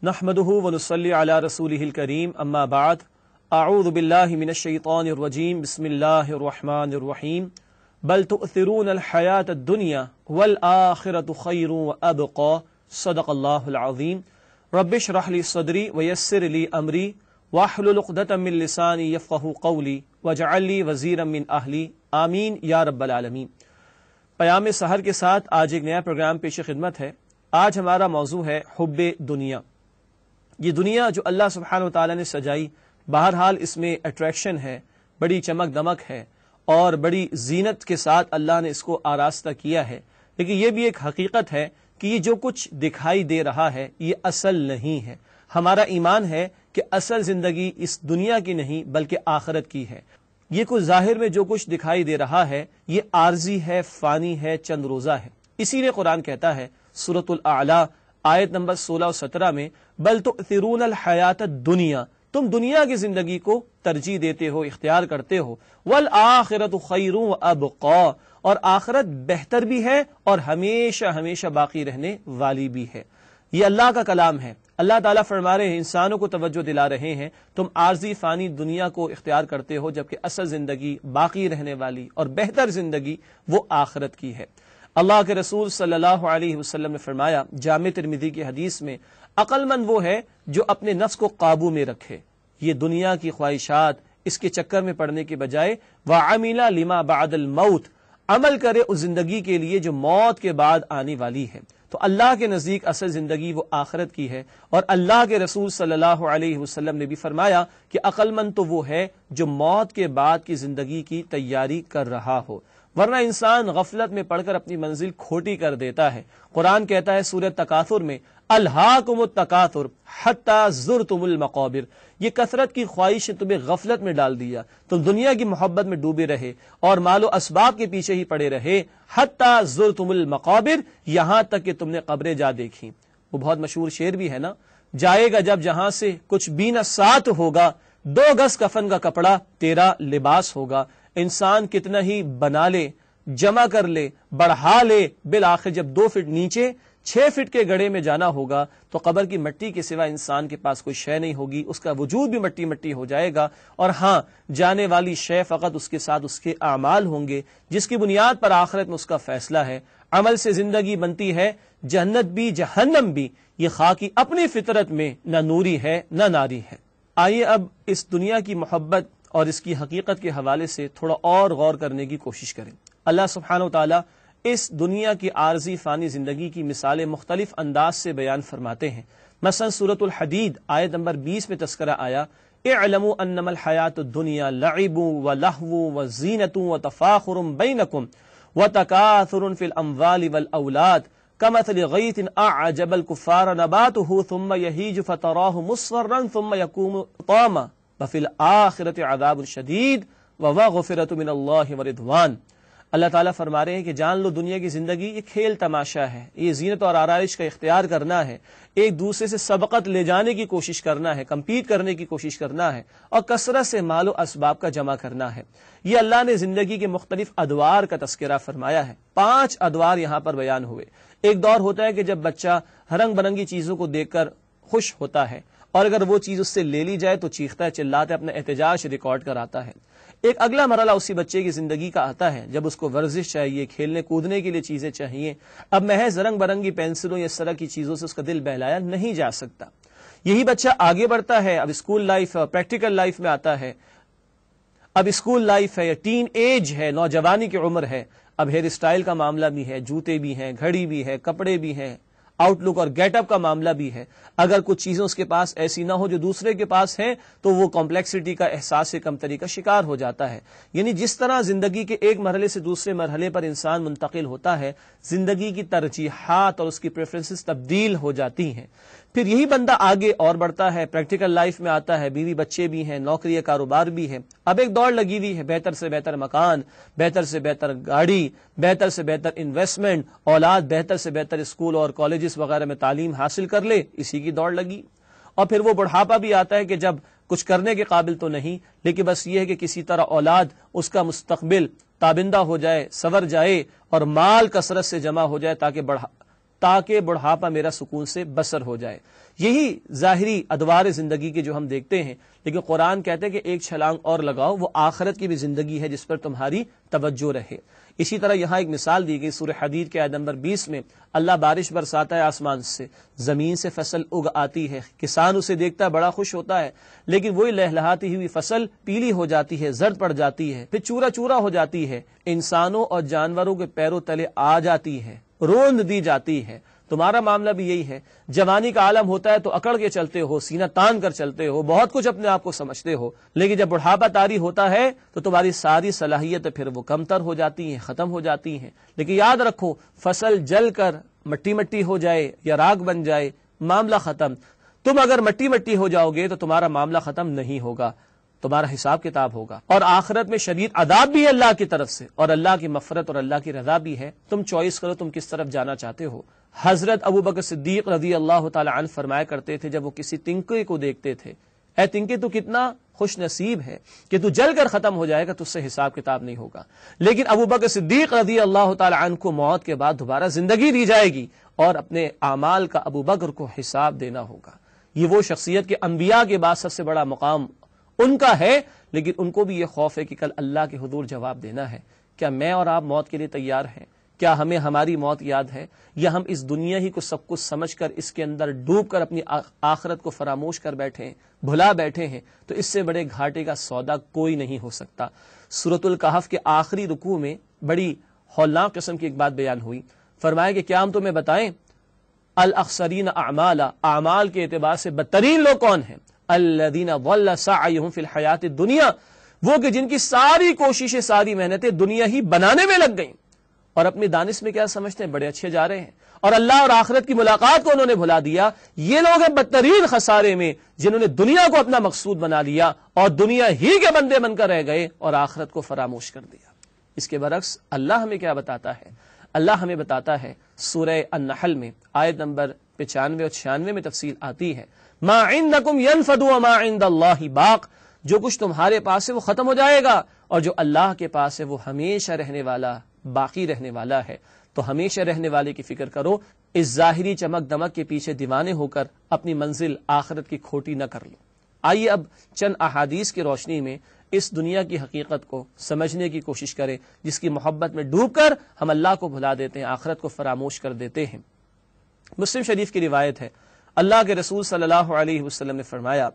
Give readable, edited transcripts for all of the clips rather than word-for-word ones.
نحمده ونصلي على رسوله الكريم اما بعد اعوذ بالله من الشيطان الرجيم بسم الله الرحمن الرحيم بل تؤثرون الحياة الدنيا والآخرة خير وأبقى صدق الله العظيم رب اشرح لي صدري ويسر لي أمري واحلل عقدة من لساني يفقهوا قولي واجعل لي وزيرا من أهلي آمین یا رب العالمین۔ پیام سحر کے ساتھ آج ایک نیا پروگرام پیش خدمت ہے۔ آج ہمارا موضوع ہے حب دنیا۔ یہ دنیا جو اللہ سبحانہ و تعالیٰ نے سجائی، بہرحال اس میں اٹریکشن ہے، بڑی چمک دمک ہے اور بڑی زینت کے ساتھ اللہ نے اس کو آراستہ کیا ہے، لیکن یہ بھی ایک حقیقت ہے کہ یہ جو کچھ دکھائی دے رہا ہے یہ اصل نہیں ہے۔ ہمارا ایمان ہے کہ اصل زندگی اس دنیا کی نہیں بلکہ آخرت کی ہے۔ یہ کچھ ظاہر میں جو کچھ دکھائی دے رہا ہے یہ عارضی ہے، فانی ہے، چند روزہ ہے۔ اسی لیے قرآن کہتا ہے سورۃ الاعلیٰ آیت نمبر 16 اور 17 میں بل تؤثرون الحیات الدنیا، تم دنیا کی زندگی کو ترجیح دیتے ہو، اختیار کرتے ہو، والآخرۃ خیر وابقا، اور آخرت بہتر بھی ہے اور ہمیشہ ہمیشہ باقی رہنے والی بھی ہے۔ یہ اللہ کا کلام ہے۔ اللہ تعالیٰ فرما رہے ہیں، انسانوں کو توجہ دلا رہے ہیں، تم عارضی فانی دنیا کو اختیار کرتے ہو جبکہ اصل زندگی، باقی رہنے والی اور بہتر زندگی وہ آخرت کی ہے۔ اللہ کے رسول صلی اللہ علیہ وسلم نے فرمایا جامع ترمذی کی حدیث میں، عقل مند وہ ہے جو اپنے نفس کو قابو میں رکھے، یہ دنیا کی خواہشات اس کے چکر میں پڑنے کے بجائے وعمل لما بعد الموت، عمل کرے اس زندگی کے لیے جو موت کے بعد آنے والی ہے۔ تو اللہ کے نزدیک اصل زندگی وہ آخرت کی ہے، اور اللہ کے رسول صلی اللہ علیہ وسلم نے بھی فرمایا کہ عقل مند تو وہ ہے جو موت کے بعد کی زندگی کی تیاری کر رہا ہو، ورنہ انسان غفلت میں پڑھ کر اپنی منزل کھوٹی کر دیتا ہے۔ قرآن کہتا ہے سورۃ تکاثر میں، الہاکم التکاثر حتی زرتم المقابر، یہ کثرت کی خواہش نے تمہیں غفلت میں ڈال دیا، تم دنیا کی محبت میں ڈوبے رہے اور مال و اسباب کے پیچھے ہی پڑے رہے، حتی زرتم المقابر، یہاں تک کہ تم نے قبریں جا دیکھی۔ وہ بہت مشہور شعر بھی ہے نا، جائے گا جب جہاں سے کچھ بھی نہ ساتھ ہوگا، 2 گز کفن کا کپڑا تیرا لباس ہوگا۔ انسان کتنا ہی بنا لے، جمع کر لے، بڑھا لے، بالآخر جب 2 فٹ نیچے 6 فٹ کے گڑھے میں جانا ہوگا تو قبر کی مٹی کے سوا انسان کے پاس کوئی شے نہیں ہوگی، اس کا وجود بھی مٹی مٹی ہو جائے گا، اور ہاں جانے والی شے فقط اس کے ساتھ اس کے اعمال ہوں گے جس کی بنیاد پر آخرت میں اس کا فیصلہ ہے۔ عمل سے زندگی بنتی ہے، جنت بھی جہنم بھی، یہ خاکی اپنی فطرت میں نہ نوری ہے نہ ناری ہے۔ آئیے اب اس دنیا کی محبت اور اس کی حقیقت کے حوالے سے تھوڑا اور غور کرنے کی کوشش کریں۔ اللہ سبحانہ و تعالیٰ اس دنیا کی عارضی فانی زندگی کی مثالیں مختلف انداز سے بیان فرماتے ہیں۔ مثلا سورۃ الحدید آیت نمبر 20 میں تذکرہ آیا، اعلموا انما الحیات الدنیا لعب ولہو وزینۃ وتفاخر بینکم وتکاثر فی الاموال والاولاد کمثل غیث اعجب الکفار نباتہ ثم یہیج فتراہ مصفرا ثم یکون حطاما وفی الآخرۃ عذاب شدید ومغفرۃ من اللہ ورضوان۔ اللہ تعالیٰ فرما رہے ہیں کہ جان لو دنیا کی زندگی یہ کھیل تماشا ہے، یہ زینت اور آرائش کا اختیار کرنا ہے، ایک دوسرے سے سبقت لے جانے کی کوشش کرنا ہے، کمپیٹ کرنے کی کوشش کرنا ہے، اور کثرت سے مال و اسباب کا جمع کرنا ہے۔ یہ اللہ نے زندگی کے مختلف ادوار کا تذکرہ فرمایا ہے۔ 5 ادوار یہاں پر بیان ہوئے۔ ایک دور ہوتا ہے کہ جب بچہ رنگ برنگی چیزوں کو دیکھ کر خوش ہوتا ہے، اور اگر وہ چیز اس سے لے لی جائے تو چیختا ہے، چلاتا ہے، اپنا احتجاج ریکارڈ کراتا ہے۔ ایک اگلا مرحلہ اسی بچے کی زندگی کا آتا ہے جب اس کو ورزش چاہیے، کھیلنے کودنے کے لیے چیزیں چاہیے۔ اب محض رنگ برنگی پینسلوں یا اس طرح کی چیزوں سے اس کا دل بہلایا نہیں جا سکتا۔ یہی بچہ آگے بڑھتا ہے، اب اسکول لائف، پریکٹیکل لائف میں آتا ہے، اب اسکول لائف ہے یا ٹین ایج ہے، نوجوانی کی عمر ہے، اب ہیئر اسٹائل کا معاملہ بھی ہے، جوتے بھی ہیں، گھڑی بھی ہے، کپڑے بھی ہیں، آؤٹ لک اور گیٹ اپ کا معاملہ بھی ہے۔ اگر کچھ چیزیں اس کے پاس ایسی نہ ہو جو دوسرے کے پاس ہیں تو وہ کمپلیکسٹی کا احساس سے کمتری کا شکار ہو جاتا ہے۔ یعنی جس طرح زندگی کے ایک مرحلے سے دوسرے مرحلے پر انسان منتقل ہوتا ہے، زندگی کی ترجیحات اور اس کی پریفرنسز تبدیل ہو جاتی ہیں۔ پھر یہی بندہ آگے اور بڑھتا ہے، پریکٹیکل لائف میں آتا ہے، بیوی بچے بھی ہیں، نوکری یا کاروبار بھی ہے۔ اب ایک دوڑ لگی ہوئی ہے، بہتر سے بہتر مکان، بہتر سے بہتر گاڑی، بہتر سے بہتر انویسٹمنٹ، اولاد بہتر سے بہتر اسکول اور کالجز وغیرہ میں تعلیم حاصل کر لے، اسی کی دوڑ لگی۔ اور پھر وہ بڑھاپا بھی آتا ہے کہ جب کچھ کرنے کے قابل تو نہیں، لیکن بس یہ ہے کہ کسی طرح اولاد اس کا مستقبل تابندہ ہو جائے، سنور جائے اور مال کثرت سے جمع ہو جائے تاکہ بڑھاپا میرا سکون سے بسر ہو جائے۔ یہی ظاہری ادوار زندگی کے جو ہم دیکھتے ہیں، لیکن قرآن کہتے ہیں کہ ایک چھلانگ اور لگاؤ، وہ آخرت کی بھی زندگی ہے جس پر تمہاری توجہ رہے۔ اسی طرح یہاں ایک مثال دی گئی سورہ حدید کے آیت نمبر 20 میں، اللہ بارش برساتا ہے آسمان سے، زمین سے فصل اگ آتی ہے، کسان اسے دیکھتا ہے بڑا خوش ہوتا ہے، لیکن وہی لہلہاتی ہوئی فصل پیلی ہو جاتی ہے، زرد پڑ جاتی ہے، پھر چورا چورا ہو جاتی ہے، انسانوں اور جانوروں کے پیروں تلے آ جاتی ہے، روند دی جاتی ہے۔ تمہارا معاملہ بھی یہی ہے، جوانی کا عالم ہوتا ہے تو اکڑ کے چلتے ہو، سینہ تان کر چلتے ہو، بہت کچھ اپنے آپ کو سمجھتے ہو، لیکن جب بڑھاپا طاری ہوتا ہے تو تمہاری ساری صلاحیتیں پھر وہ کمتر ہو جاتی ہیں، ختم ہو جاتی ہیں۔ لیکن یاد رکھو، فصل جل کر مٹی مٹی ہو جائے یا راکھ بن جائے، معاملہ ختم۔ تم اگر مٹی مٹی ہو جاؤ گے تو تمہارا معاملہ ختم نہیں ہوگا، تمہارا حساب کتاب ہوگا، اور آخرت میں شدید عذاب بھی ہے اللہ کی طرف سے، اور اللہ کی مغفرت اور اللہ کی رضا بھی ہے۔ تم چوائس کرو تم کس طرف جانا چاہتے ہو۔ حضرت ابو بکر صدیق رضی اللہ تعالی عنہ فرمایا کرتے تھے جب وہ کسی تنکے کو دیکھتے تھے، اے تنکے تو کتنا خوش نصیب ہے کہ تو جل کر ختم ہو جائے گا، تجھ سے حساب کتاب نہیں ہوگا۔ لیکن ابو بکر صدیق رضی اللہ تعالی عنہ کو موت کے بعد دوبارہ زندگی دی جائے گی اور اپنے اعمال کا ابو بکر کو حساب دینا ہوگا۔ یہ وہ شخصیت کے انبیاء کے بعد سب سے بڑا مقام ان کا ہے، لیکن ان کو بھی یہ خوف ہے کہ کل اللہ کے حضور جواب دینا ہے۔ کیا میں اور آپ موت کے لیے تیار ہیں؟ کیا ہمیں ہماری موت یاد ہے، یا ہم اس دنیا ہی کو سب کچھ سمجھ کر اس کے اندر ڈوب کر اپنی آخرت کو فراموش کر بیٹھے ہیں، بھلا بیٹھے ہیں؟ تو اس سے بڑے گھاٹے کا سودا کوئی نہیں ہو سکتا۔ سورۃ الکہف کے آخری رکوع میں بڑی ہولناک قسم کی ایک بات بیان ہوئی، فرمایا کہ کیا ہم تمہیں بتائیں الاخسرین اعمالا، اعمال کے اعتبار سے بدترین لوگ کون ہیں؟ الذین ضل سعیہم فی الحیات الدنیا، وہ کہ جن کی ساری کوششیں، ساری محنتیں دنیا ہی بنانے میں لگ گئیں، اور اپنی دانش میں کیا سمجھتے ہیں بڑے اچھے جا رہے ہیں، اور اللہ اور آخرت کی ملاقات کو انہوں نے بھلا دیا۔ یہ لوگ ہیں بدترین خسارے میں، جنہوں نے دنیا کو اپنا مقصود بنا لیا اور دنیا ہی کے بندے بن کر رہ گئے اور آخرت کو فراموش کر دیا۔ اس کے برعکس اللہ ہمیں کیا بتاتا ہے؟ اللہ ہمیں بتاتا ہے سورہ النحل میں آیت نمبر 95 اور 96 میں تفصیل آتی ہے، ما عندکم ینفد وما عند اللہ باق، جو کچھ تمہارے پاس ہے وہ ختم ہو جائے گا، اور جو اللہ کے پاس ہے وہ ہمیشہ رہنے والا، باقی رہنے والا ہے۔ تو ہمیشہ رہنے والے کی فکر کرو، اس ظاہری چمک دمک کے پیچھے دیوانے ہو کر اپنی منزل آخرت کی کھوٹی نہ کر لو۔ آئیے اب چند احادیث کی روشنی میں اس دنیا کی حقیقت کو سمجھنے کی کوشش کریں، جس کی محبت میں ڈوب کر ہم اللہ کو بھلا دیتے ہیں، آخرت کو فراموش کر دیتے ہیں۔ مسلم شریف کی روایت ہے، اللہ کے رسول صلی اللہ علیہ وسلم نے فرمایا،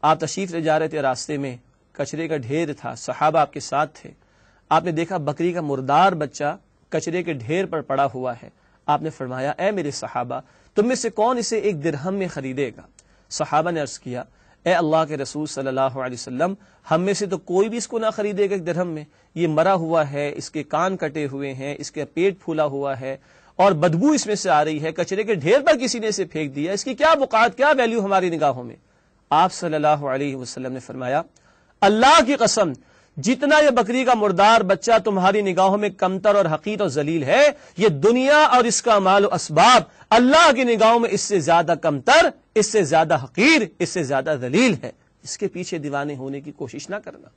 آپ تشریف لے جا رہے تھے، راستے میں کچرے کا ڈھیر تھا، صحابہ آپ کے ساتھ تھے، آپ نے دیکھا بکری کا مردار بچہ کچرے کے ڈھیر پر پڑا ہوا ہے۔ آپ نے فرمایا، اے میرے صحابہ، تم میں سے کون اسے 1 درہم میں خریدے گا؟ صحابہ نے عرض کیا، اے اللہ کے رسول صلی اللہ علیہ وسلم، ہم میں سے تو کوئی بھی اس کو نہ خریدے گا 1 درہم میں، یہ مرا ہوا ہے، اس کے کان کٹے ہوئے ہیں، اس کے پیٹ پھولا ہوا ہے، اور بدبو اس میں سے آ رہی ہے، کچرے کے ڈھیر پر کسی نے اسے پھینک دیا، اس کی کیا بقات، کیا ویلیو ہماری نگاہوں میں؟ آپ صلی اللہ علیہ وسلم نے فرمایا، اللہ کی قسم، جتنا یہ بکری کا مردار بچہ تمہاری نگاہوں میں کمتر اور حقیر اور ذلیل ہے، یہ دنیا اور اس کا مال و اسباب اللہ کی نگاہوں میں اس سے زیادہ کمتر، اس سے زیادہ حقیر، اس سے زیادہ ذلیل ہے۔ اس کے پیچھے دیوانے ہونے کی کوشش نہ کرنا۔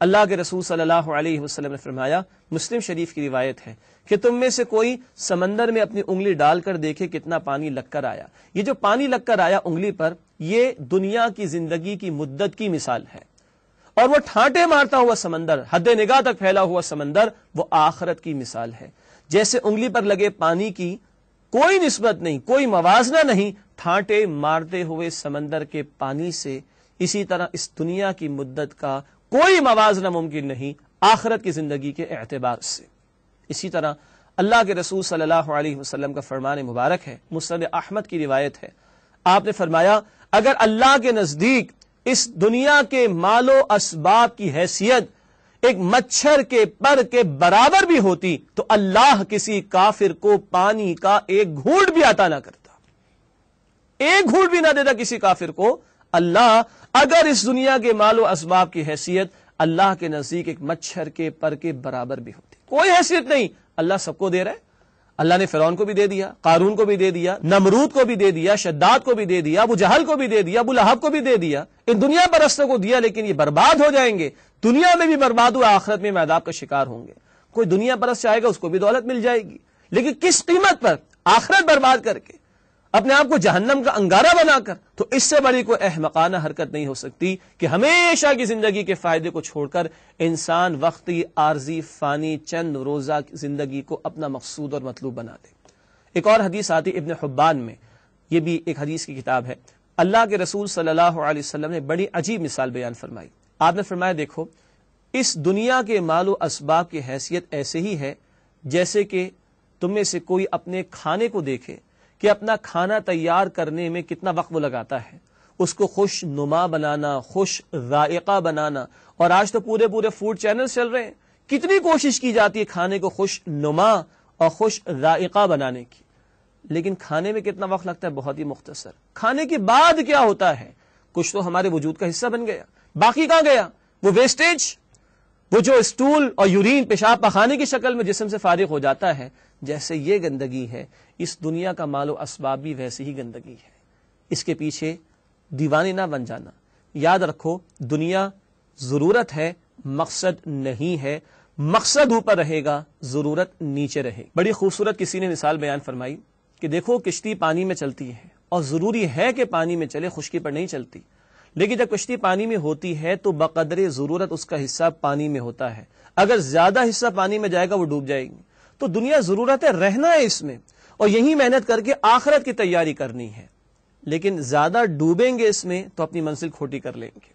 اللہ کے رسول صلی اللہ علیہ وسلم نے فرمایا، مسلم شریف کی روایت ہے، کہ تم میں سے کوئی سمندر میں اپنی انگلی ڈال کر دیکھے کتنا پانی لگ کر آیا۔ یہ جو پانی لگ کر آیا انگلی پر، یہ دنیا کی زندگی کی مدت کی مثال ہے، اور وہ ٹھانٹے مارتا ہوا سمندر، حد نگاہ تک پھیلا ہوا سمندر، وہ آخرت کی مثال ہے۔ جیسے انگلی پر لگے پانی کی کوئی نسبت نہیں، کوئی موازنہ نہیں ٹھانٹے مارتے ہوئے سمندر کے پانی سے، اسی طرح اس دنیا کی مدت کا کوئی موازنہ ممکن نہیں آخرت کی زندگی کے اعتبار سے۔ اسی طرح اللہ کے رسول صلی اللہ علیہ وسلم کا فرمان مبارک ہے، مسند احمد کی روایت ہے، آپ نے فرمایا، اگر اللہ کے نزدیک اس دنیا کے مال و اسباب کی حیثیت ایک مچھر کے پر کے برابر بھی ہوتی تو اللہ کسی کافر کو پانی کا 1 گھونٹ بھی عطا نہ کرتا، 1 گھونٹ بھی نہ دیتا کسی کافر کو۔ اللہ اگر اس دنیا کے مال و اسباب کی حیثیت اللہ کے نزدیک ایک مچھر کے پر کے برابر بھی ہوتی، کوئی حیثیت نہیں، اللہ سب کو دے رہا ہے۔ اللہ نے فرعون کو بھی دے دیا، قارون کو بھی دے دیا، نمرود کو بھی دے دیا، شداد کو بھی دے دیا، ابو جہل کو بھی دے دیا، ابو لہب کو بھی دے دیا، ان دنیا پرستوں کو دیا، لیکن یہ برباد ہو جائیں گے، دنیا میں بھی برباد ہوا، آخرت میں عذاب کا شکار ہوں گے۔ کوئی دنیا پرست چاہے گا اس کو بھی دولت مل جائے گی، لیکن کس قیمت پر؟ آخرت برباد کر کے۔ اپنے آپ کو جہنم کا انگارہ بنا کر، تو اس سے بڑی کوئی احمقانہ حرکت نہیں ہو سکتی کہ ہمیشہ کی زندگی کے فائدے کو چھوڑ کر انسان وقتی، عارضی، فانی، چند روزہ زندگی کو اپنا مقصود اور مطلوب بنا دے۔ ایک اور حدیث آتی ابن حبان میں، یہ بھی ایک حدیث کی کتاب ہے۔ اللہ کے رسول صلی اللہ علیہ وسلم نے بڑی عجیب مثال بیان فرمائی۔ آپ نے فرمایا دیکھو، اس دنیا کے مال و اسباب کی حیثیت ایسے ہی ہے جیسے کہ تم میں سے کوئی اپنے کھانے کو دیکھے کہ اپنا کھانا تیار کرنے میں کتنا وقت وہ لگاتا ہے، اس کو خوش نما بنانا، خوش ذائقہ بنانا۔ اور آج تو پورے فوڈ چینلز چل رہے ہیں، کتنی کوشش کی جاتی ہے کھانے کو خوش نما اور خوش ذائقہ بنانے کی، لیکن کھانے میں کتنا وقت لگتا ہے؟ بہت ہی مختصر۔ کھانے کے بعد کیا ہوتا ہے؟ کچھ تو ہمارے وجود کا حصہ بن گیا، باقی کہاں گیا؟ وہ ویسٹیج، وہ جو اسٹول اور یورین، پیشاب پخانے کی شکل میں جسم سے فارغ ہو جاتا ہے۔ جیسے یہ گندگی ہے، اس دنیا کا مال و اسباب بھی ویسے ہی گندگی ہے۔ اس کے پیچھے دیوانے نہ بن جانا۔ یاد رکھو، دنیا ضرورت ہے، مقصد نہیں ہے۔ مقصد اوپر رہے گا، ضرورت نیچے رہے۔ بڑی خوبصورت کسی نے مثال بیان فرمائی کہ دیکھو، کشتی پانی میں چلتی ہے اور ضروری ہے کہ پانی میں چلے، خشکی پر نہیں چلتی، لیکن جب کشتی پانی میں ہوتی ہے تو بقدر ضرورت اس کا حصہ پانی میں ہوتا ہے۔ اگر زیادہ حصہ پانی میں جائے گا وہ ڈوب جائے گی۔ تو دنیا ضرورت ہے، رہنا ہے اس میں، اور یہی محنت کر کے آخرت کی تیاری کرنی ہے، لیکن زیادہ ڈوبیں گے اس میں تو اپنی منزل کھوٹی کر لیں گے۔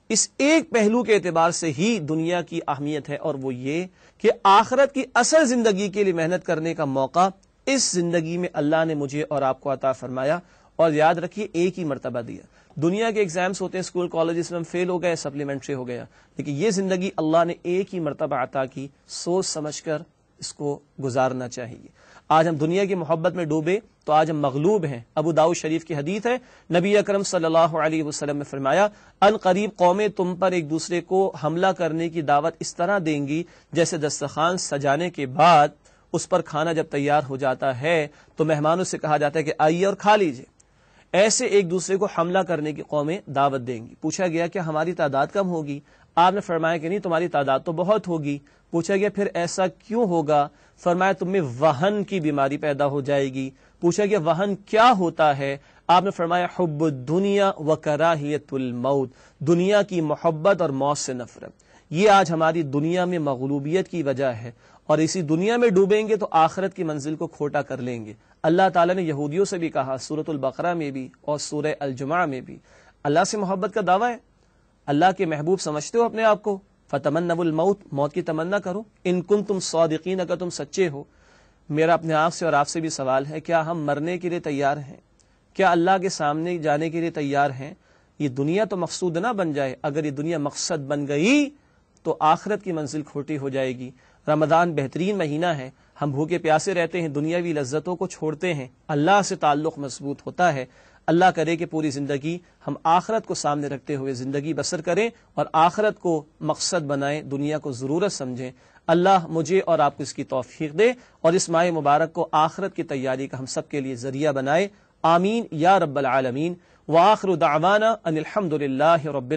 اس ایک پہلو کے اعتبار سے ہی دنیا کی اہمیت ہے، اور وہ یہ کہ آخرت کی اصل زندگی کے لیے محنت کرنے کا موقع اس زندگی میں اللہ نے مجھے اور آپ کو عطا فرمایا۔ اور یاد رکھیے، ایک ہی مرتبہ دیا۔ دنیا کے ایگزامز ہوتے ہیں اسکول کالجز میں، ہم فیل ہو گئے، سپلیمنٹری ہو گیا، لیکن یہ زندگی اللہ نے ایک ہی مرتبہ عطا کی، سوچ سمجھ کر اس کو گزارنا چاہیے۔ آج ہم دنیا کی محبت میں ڈوبے تو آج ہم مغلوب ہیں۔ ابو داؤد شریف کی حدیث ہے، نبی اکرم صلی اللہ علیہ وسلم نے فرمایا، ان قریب قومیں تم پر ایک دوسرے کو حملہ کرنے کی دعوت اس طرح دیں گی جیسے دسترخوان سجانے کے بعد اس پر کھانا جب تیار ہو جاتا ہے تو مہمانوں سے کہا جاتا ہے کہ آئیے اور کھا لیجئے۔ ایسے ایک دوسرے کو حملہ کرنے کی قومیں دعوت دیں گی۔ پوچھا گیا کہ ہماری تعداد کم ہوگی؟ آپ نے فرمایا کہ نہیں، تمہاری تعداد تو بہت ہوگی۔ پوچھا گیا پھر ایسا کیوں ہوگا؟ فرمایا تم میں وہن کی بیماری پیدا ہو جائے گی۔ پوچھا گیا وہن کیا ہوتا ہے؟ آپ نے فرمایا حب الدنیا و کراہیت الموت، دنیا کی محبت اور موت سے نفرت۔ یہ آج ہماری دنیا میں مغلوبیت کی وجہ ہے، اور اسی دنیا میں ڈوبیں گے تو آخرت کی منزل کو کھوٹا کر لیں گے۔ اللہ تعالیٰ نے یہودیوں سے بھی کہا، سورۃ البقرہ میں بھی اور سورہ الجمعہ میں بھی، اللہ سے محبت کا دعویٰ ہے۔ اللہ کے محبوب سمجھتے ہو اپنے آپ کو؟ فتمنوا الموت، موت کی تمنا کرو، ان کنتم صادقین، اگر تم سچے ہو۔ میرا اپنے آپ سے اور آپ سے بھی سوال ہے، کیا ہم مرنے کے لیے تیار ہیں؟ کیا اللہ کے سامنے جانے کے لیے تیار ہیں؟ یہ دنیا تو مقصود نہ بن جائے۔ اگر یہ دنیا مقصد بن گئی تو آخرت کی منزل کھوٹی ہو جائے گی۔ رمضان بہترین مہینہ ہے، ہم بھوکے پیاسے رہتے ہیں، دنیاوی لذتوں کو چھوڑتے ہیں، اللہ سے تعلق مضبوط ہوتا ہے۔ اللہ کرے کہ پوری زندگی ہم آخرت کو سامنے رکھتے ہوئے زندگی بسر کریں اور آخرت کو مقصد بنائیں، دنیا کو ضرورت سمجھیں۔ اللہ مجھے اور آپ کو اس کی توفیق دے اور اس ماہ مبارک کو آخرت کی تیاری کا ہم سب کے لیے ذریعہ بنائے۔ آمین یا رب العالمین۔ وآخر دعوانا ان الحمد للہ رب